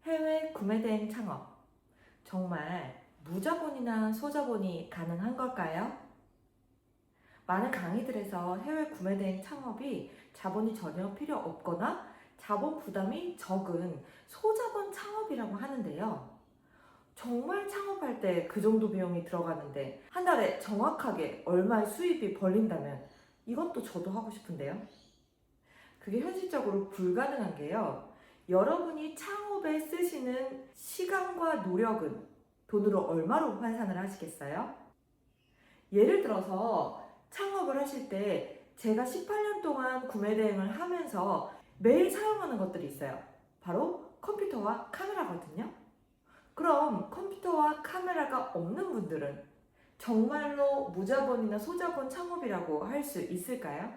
해외 구매대행 창업. 정말 무자본이나 소자본이 가능한 걸까요? 많은 강의들에서 해외 구매대행 창업이 자본이 전혀 필요 없거나 자본 부담이 적은 소자본 창업이라고 하는데요. 정말 창업할 때 그 정도 비용이 들어가는데 한 달에 정확하게 얼마의 수입이 벌린다면 이것도 저도 하고 싶은데요. 그게 현실적으로 불가능한 게요. 여러분이 창업에 쓰시는 시간과 노력은 돈으로 얼마로 환산을 하시겠어요? 예를 들어서 창업을 하실 때 제가 18년 동안 구매 대행을 하면서 매일 사용하는 것들이 있어요. 바로 컴퓨터와 카메라거든요. 그럼 컴퓨터와 카메라가 없는 분들은 정말로 무자본이나 소자본 창업이라고 할 수 있을까요?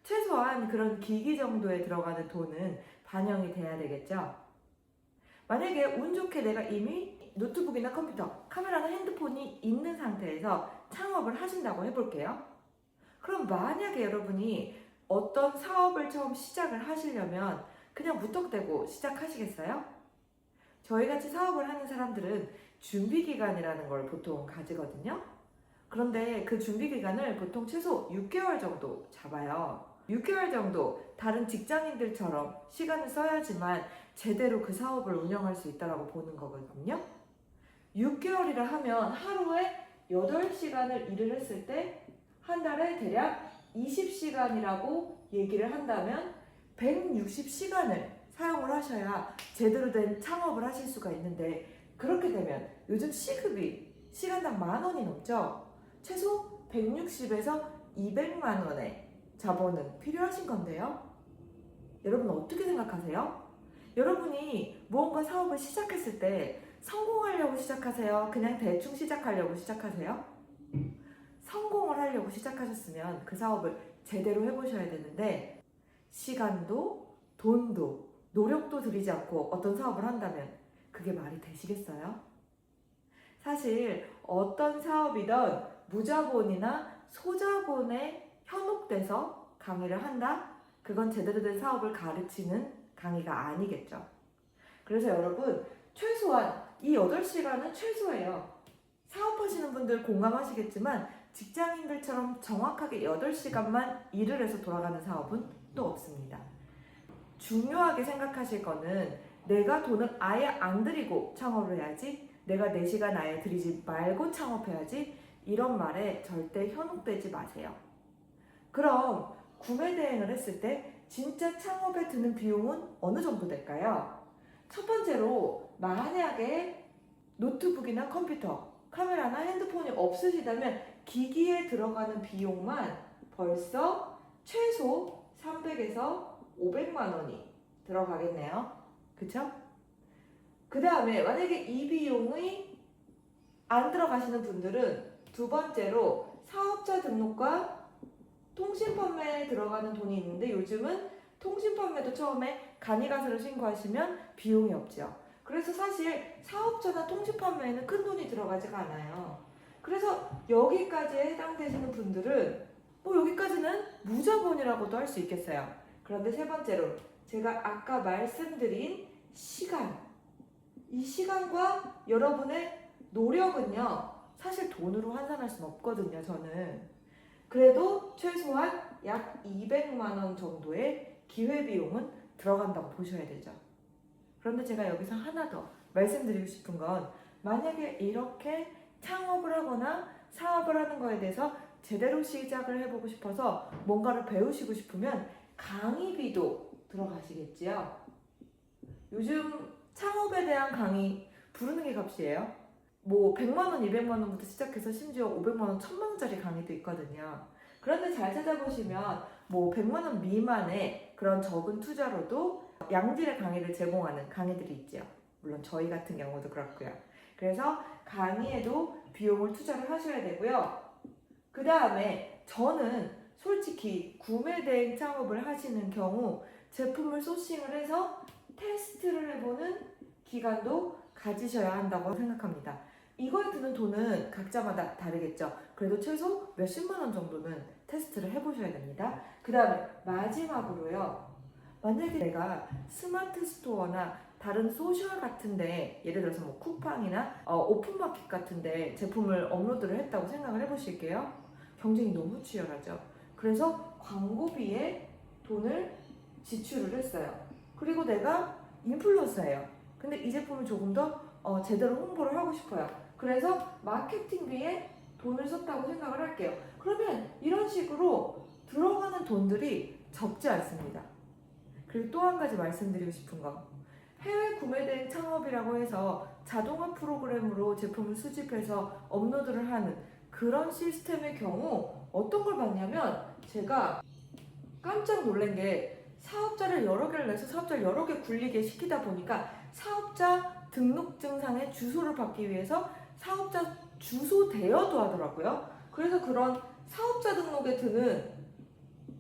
최소한 그런 기기 정도에 들어가는 돈은 반영이 돼야 되겠죠. 만약에 운 좋게 내가 이미 노트북이나 컴퓨터, 카메라나 핸드폰이 있는 상태에서 창업을 하신다고 해볼게요. 그럼 만약에 여러분이 어떤 사업을 처음 시작을 하시려면 그냥 무턱대고 시작하시겠어요? 저희같이 사업을 하는 사람들은 준비기간이라는 걸 보통 가지거든요. 그런데 그 준비기간을 보통 최소 6개월 정도 잡아요. 6개월 정도 다른 직장인들처럼 시간을 써야지만 제대로 그 사업을 운영할 수 있다고 보는 거거든요. 6개월이라 하면 하루에 8시간을 일을 했을 때 한 달에 대략 20시간이라고 얘기를 한다면 160시간을 사용을 하셔야 제대로 된 창업을 하실 수가 있는데, 그렇게 되면 요즘 시급이 시간당 10,000원이 넘죠? 최소 160에서 200만 원의 자본은 필요하신 건데요. 여러분 어떻게 생각하세요? 여러분이 무언가 사업을 시작했을 때 성공하려고 시작하세요? 그냥 대충 시작하려고 시작하세요? 성공을 하려고 시작하셨으면 그 사업을 제대로 해보셔야 되는데, 시간도 돈도 노력도 들이지 않고 어떤 사업을 한다면 그게 말이 되시겠어요? 사실 어떤 사업이든 무자본이나 소자본에 현혹돼서 강의를 한다? 그건 제대로 된 사업을 가르치는 강의가 아니겠죠. 그래서 여러분, 최소한 이 8시간은 최소예요. 사업하시는 분들 공감하시겠지만 직장인들처럼 정확하게 8시간만 일을 해서 돌아가는 사업은 또 없습니다. 중요하게 생각하실 거는 내가 돈을 아예 안 들이고 창업을 해야지, 내가 4시간 아예 들이지 말고 창업해야지, 이런 말에 절대 현혹되지 마세요. 그럼 구매 대행을 했을 때 진짜 창업에 드는 비용은 어느 정도 될까요? 첫 번째로, 만약에 노트북이나 컴퓨터, 카메라나 핸드폰이 없으시다면 기기에 들어가는 비용만 벌써 최소 300에서 500만 원이 들어가겠네요. 그쵸? 그 다음에 만약에 이 비용이 안 들어가시는 분들은 두 번째로 사업자 등록과 통신 판매에 들어가는 돈이 있는데, 요즘은 통신 판매도 처음에 간이가세로 신고하시면 비용이 없죠. 그래서 사실 사업자나 통신 판매에는 큰 돈이 들어가지가 않아요. 그래서 여기까지에 해당되시는 분들은 여기까지는 무자본이라고도 할 수 있겠어요. 그런데 세 번째로, 제가 아까 말씀드린 시간, 이 시간과 여러분의 노력은요, 사실 돈으로 환산할 수는 없거든요, 저는. 그래도 최소한 약 200만 원 정도의 기회비용은 들어간다고 보셔야 되죠. 그런데 제가 여기서 하나 더 말씀드리고 싶은 건, 만약에 이렇게 창업을 하거나 사업을 하는 거에 대해서 제대로 시작을 해보고 싶어서 뭔가를 배우시고 싶으면 강의비도 들어가시겠지요. 요즘 창업에 대한 강의 부르는 게 값이에요. 100만 원, 200만 원부터 시작해서 심지어 500만 원, 1000만 원짜리 강의도 있거든요. 그런데 잘 찾아보시면 100만 원 미만의 그런 적은 투자로도 양질의 강의를 제공하는 강의들이 있죠. 물론 저희 같은 경우도 그렇고요. 그래서 강의에도 비용을 투자를 하셔야 되고요. 그 다음에 저는 솔직히 구매 대행 창업을 하시는 경우 제품을 소싱을 해서 테스트를 해보는 기간도 가지셔야 한다고 생각합니다. 이거에 드는 돈은 각자마다 다르겠죠. 그래도 최소 몇십만 원 정도는 테스트를 해보셔야 됩니다. 그 다음에 마지막으로요, 만약에 내가 스마트 스토어나 다른 소셜 같은데, 예를 들어서 뭐 쿠팡이나 오픈마켓 같은데 제품을 업로드를 했다고 생각을 해보실게요. 경쟁이 너무 치열하죠. 그래서 광고비에 돈을 지출을 했어요. 그리고 내가 인플루언서예요. 근데 이 제품을 조금 더 제대로 홍보를 하고 싶어요. 그래서 마케팅비에 돈을 썼다고 생각을 할게요. 그러면 이런 식으로 들어가는 돈들이 적지 않습니다. 그리고 또 한 가지 말씀드리고 싶은 거, 해외 구매 대행 창업이라고 해서 자동화 프로그램으로 제품을 수집해서 업로드를 하는 그런 시스템의 경우 어떤 걸 봤냐면, 제가 깜짝 놀란 게, 사업자를 여러 개를 내서 사업자를 여러 개 굴리게 시키다 보니까 사업자 등록증상의 주소를 받기 위해서 사업자 주소 대여도 하더라고요. 그래서 그런 사업자 등록에 드는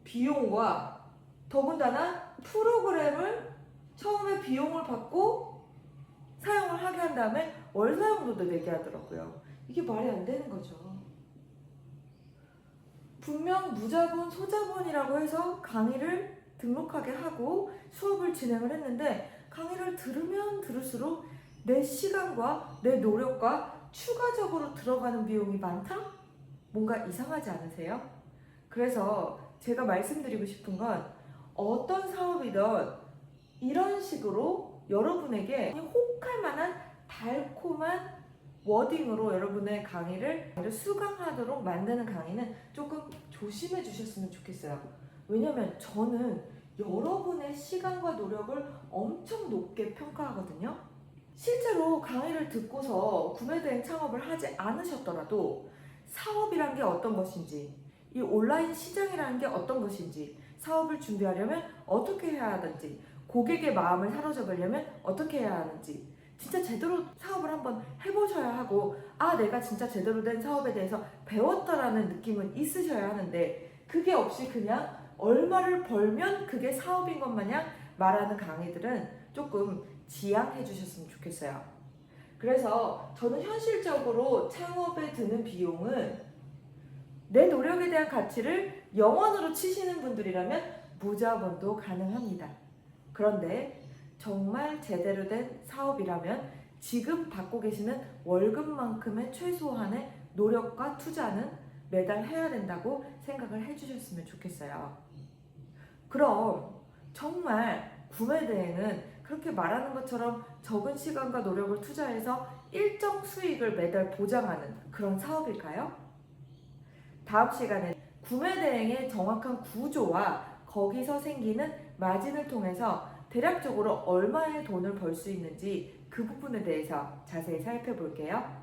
비용과 더군다나 프로그램을 처음에 비용을 받고 사용을 하게 한 다음에 월 사용료도 내게 하더라고요. 이게 말이 안 되는 거죠. 분명 무자본, 소자본이라고 해서 강의를 등록하게 하고 수업을 진행을 했는데, 강의를 들으면 들을수록 내 시간과 내 노력과 추가적으로 들어가는 비용이 많다? 뭔가 이상하지 않으세요? 그래서 제가 말씀드리고 싶은 건, 어떤 사업이든 이런 식으로 여러분에게 혹할 만한 달콤한 워딩으로 여러분의 강의를 수강하도록 만드는 강의는 조금 조심해 주셨으면 좋겠어요. 왜냐면 저는 여러분의 시간과 노력을 엄청 높게 평가하거든요. 실제로 강의를 듣고서 구매대행 창업을 하지 않으셨더라도 사업이란 게 어떤 것인지, 이 온라인 시장이라는 게 어떤 것인지, 사업을 준비하려면 어떻게 해야 하는지, 고객의 마음을 사로잡으려면 어떻게 해야 하는지 진짜 제대로 사업을 한번 해보셔야 하고, 아, 내가 진짜 제대로 된 사업에 대해서 배웠다라는 느낌은 있으셔야 하는데, 그게 없이 그냥 얼마를 벌면 그게 사업인 것 마냥 말하는 강의들은 조금 지양해 주셨으면 좋겠어요. 그래서 저는 현실적으로 창업에 드는 비용은, 내 노력에 대한 가치를 영원으로 치시는 분들이라면 무자본도 가능합니다. 그런데 정말 제대로 된 사업이라면 지금 받고 계시는 월급만큼의 최소한의 노력과 투자는 매달 해야 된다고 생각을 해주셨으면 좋겠어요. 그럼 정말 구매대행은 그렇게 말하는 것처럼 적은 시간과 노력을 투자해서 일정 수익을 매달 보장하는 그런 사업일까요? 다음 시간에 구매대행의 정확한 구조와 거기서 생기는 마진을 통해서 대략적으로 얼마의 돈을 벌 수 있는지 그 부분에 대해서 자세히 살펴볼게요.